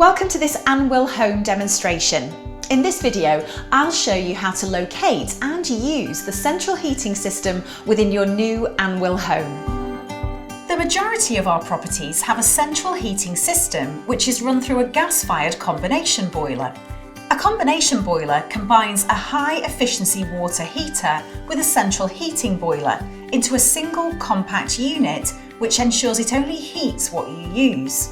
Welcome to this Anwyl Home demonstration. In this video, I'll show you how to locate and use the central heating system within your new Anwyl home. The majority of our properties have a central heating system which is run through a gas-fired combination boiler. A combination boiler combines a high-efficiency water heater with a central heating boiler into a single compact unit which ensures it only heats what you use.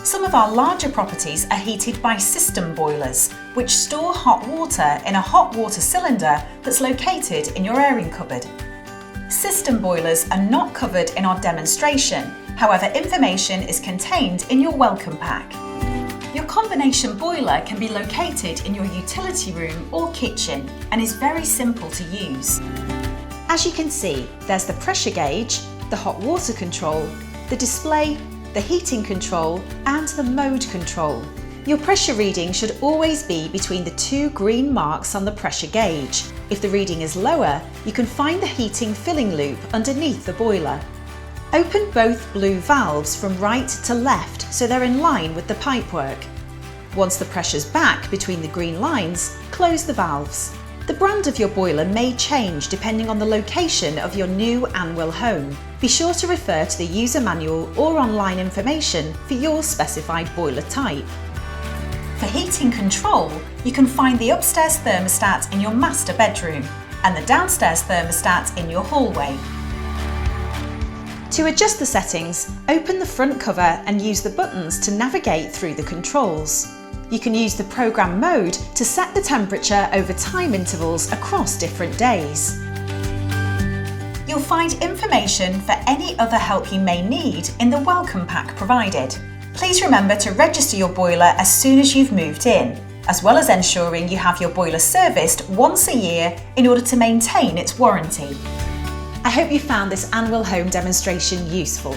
Some of our larger properties are heated by system boilers, which store hot water in a hot water cylinder that's located in your airing cupboard. System boilers are not covered in our demonstration, however information is contained in your welcome pack. Your combination boiler can be located in your utility room or kitchen and is very simple to use. As you can see, there's the pressure gauge, the hot water control, the display, the heating control and the mode control. Your pressure reading should always be between the two green marks on the pressure gauge. If the reading is lower, you can find the heating filling loop underneath the boiler. Open both blue valves from right to left so they're in line with the pipework. Once the pressure's back between the green lines, close the valves. The brand of your boiler may change depending on the location of your new Anwyl home. Be sure to refer to the user manual or online information for your specified boiler type. For heating control, you can find the upstairs thermostat in your master bedroom and the downstairs thermostat in your hallway. To adjust the settings, open the front cover and use the buttons to navigate through the controls. You can use the program mode to set the temperature over time intervals across different days. You'll find information for any other help you may need in the welcome pack provided. Please remember to register your boiler as soon as you've moved in, as well as ensuring you have your boiler serviced once a year in order to maintain its warranty. I hope you found this Anwyl home demonstration useful.